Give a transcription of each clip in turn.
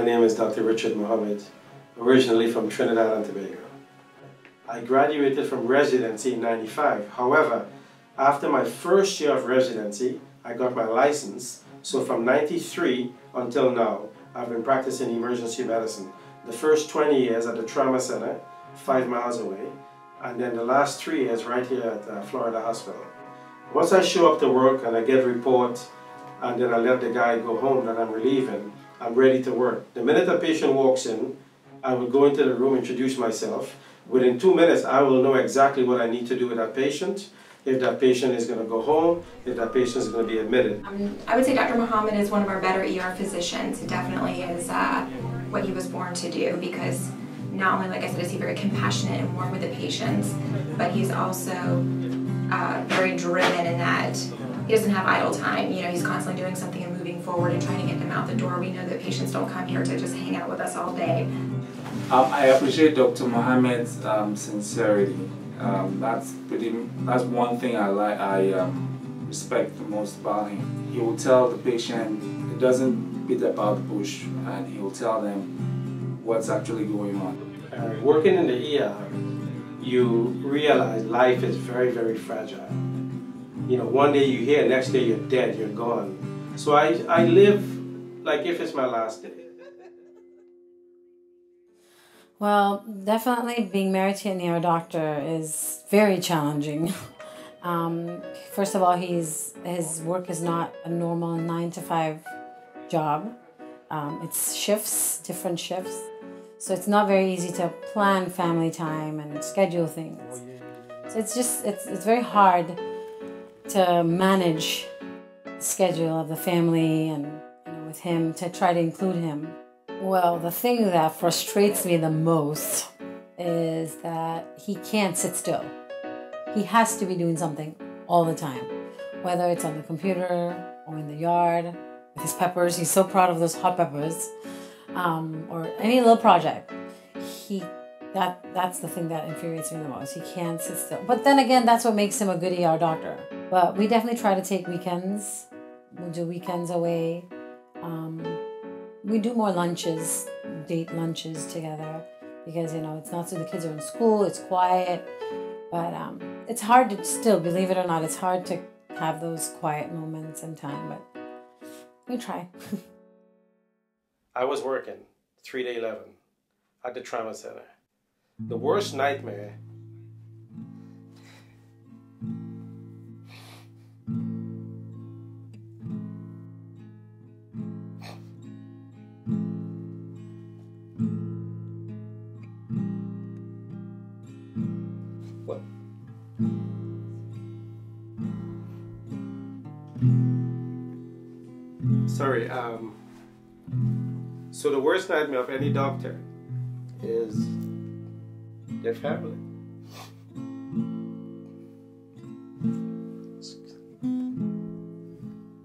name is Dr. Richard Mohammed, originally from Trinidad and Tobago. I graduated from residency in '95. However, after my first year of residency, I got my license. So from '93 until now, I've been practicing emergency medicine. The first 20 years at the trauma center, 5 miles away, and then the last 3 years right here at Florida Hospital. Once I show up to work and I get a report, and then I let the guy go home that I'm relieving, I'm ready to work. The minute a patient walks in, I will go into the room, introduce myself. Within 2 minutes, I will know exactly what I need to do with that patient, if that patient is going to go home, if that patient is going to be admitted. I would say Dr. Mohammed is one of our better ER physicians. He definitely is what he was born to do, because not only, like I said, is he very compassionate and warm with the patients, but he's also very driven in that he doesn't have idle time. You know, he's constantly doing something and moving forward and trying to get them out the door. We know that patients don't come here to just hang out with us all day. I appreciate Dr. Mohammed's sincerity. That's one thing I respect the most about him. He will tell the patient, he doesn't beat about the bush, and he will tell them what's actually going on. Working in the ER, you realize life is very, very fragile. You know, one day you're here, next day you're dead, you're gone. So I live like if it's my last day. Well, definitely being married to an ER doctor is very challenging. First of all, his work is not a normal 9-to-5 job. It's shifts, different shifts. So it's not very easy to plan family time and schedule things. So it's very hard to manage the schedule of the family and with him, to try to include him. Well, the thing that frustrates me the most is that he can't sit still. He has to be doing something all the time, whether it's on the computer or in the yard with his peppers. He's so proud of those hot peppers, or any little project. That's the thing that infuriates me the most. He can't sit still. But then again, that's what makes him a good ER doctor. But we definitely try to take weekends. We'll do weekends away. We do more lunches, date lunches together, because, you know, it's not so the kids are in school, it's quiet, but it's hard to still, believe it or not, it's hard to have those quiet moments and time, but we try. I was working 3 to 11 at the trauma center. The worst nightmare What? Sorry, so the worst nightmare of any doctor is their family.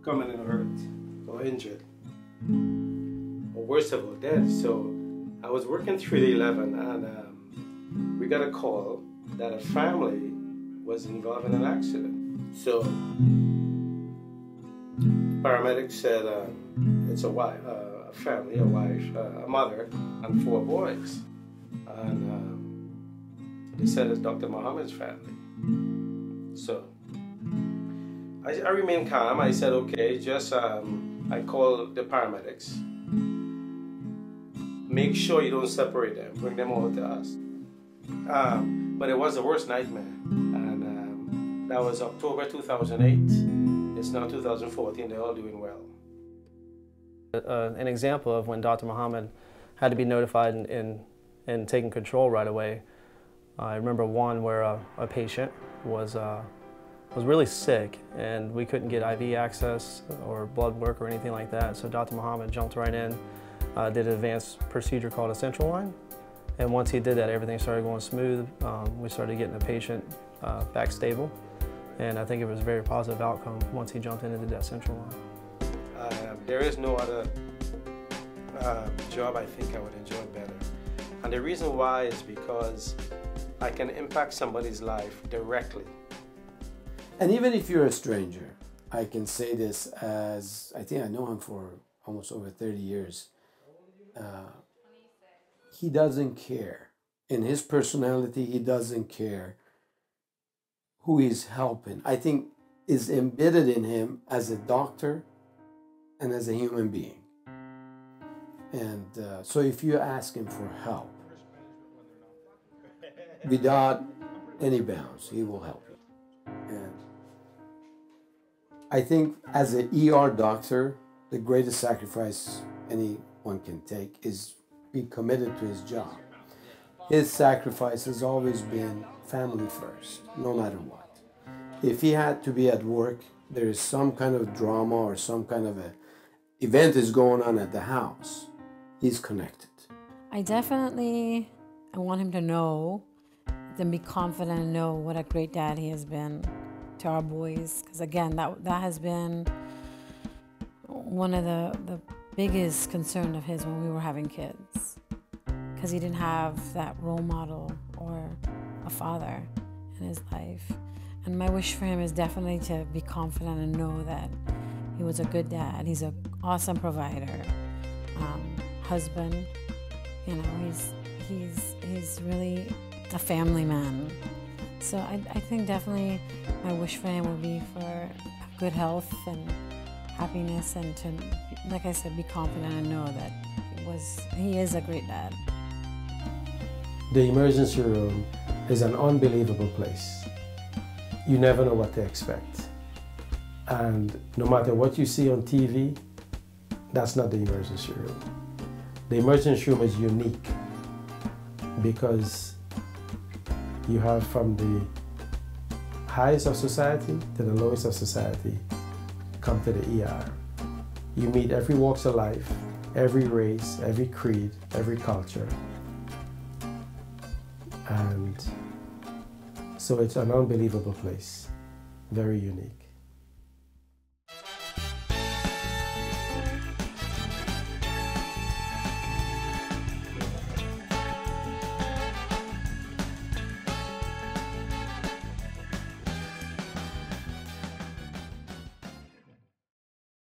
Coming in hurt or injured, or worst of all, dead. So I was working 3 to 11 and we got a call that a family was involved in an accident. So paramedics said it's a wife, a family, a wife, a mother, and 4 boys. And they said it's Dr. Mohammed's family. So I remained calm. I said, okay, just I called the paramedics. Make sure you don't separate them. Bring them over to us. But it was the worst nightmare. And that was October 2008. It's now 2014. They're all doing well. An example of when Dr. Mohammed had to be notified and taken control right away. I remember one where a patient was really sick and we couldn't get IV access or blood work or anything like that. So Dr. Mohammed jumped right in, did an advanced procedure called a central line. And once he did that, everything started going smooth. We started getting the patient back stable. And I think it was a very positive outcome once he jumped in and did that central line. There is no other job I think I would enjoy better. And the reason why is because I can impact somebody's life directly. And even if you're a stranger, I can say this as I think I know him for almost over 30 years. he doesn't care. In his personality, he doesn't care who he's helping. I think is embedded in him as a doctor and as a human being. And so if you ask him for help, without any bounds, he will help you. And I think as an ER doctor, the greatest sacrifice anyone can take is be committed to his job. His sacrifice has always been family first, no matter what. If he had to be at work, there is some kind of drama or some kind of a event is going on at the house, he's connected. I want him to know, then be confident and know what a great dad he has been to our boys. Because again, that has been one of the biggest concern of his when we were having kids. Because he didn't have that role model or a father in his life. And my wish for him is definitely to be confident and know that he was a good dad. He's an awesome provider, husband. You know, he's really a family man. So I think definitely my wish for him would be for good health and happiness, and to, like I said, be confident and know that he is a great dad. The emergency room is an unbelievable place. You never know what to expect. And no matter what you see on TV, that's not the emergency room. The emergency room is unique because you have from the highest of society to the lowest of society come to the ER. You meet every walks of life, every race, every creed, every culture. And so it's an unbelievable place, very unique.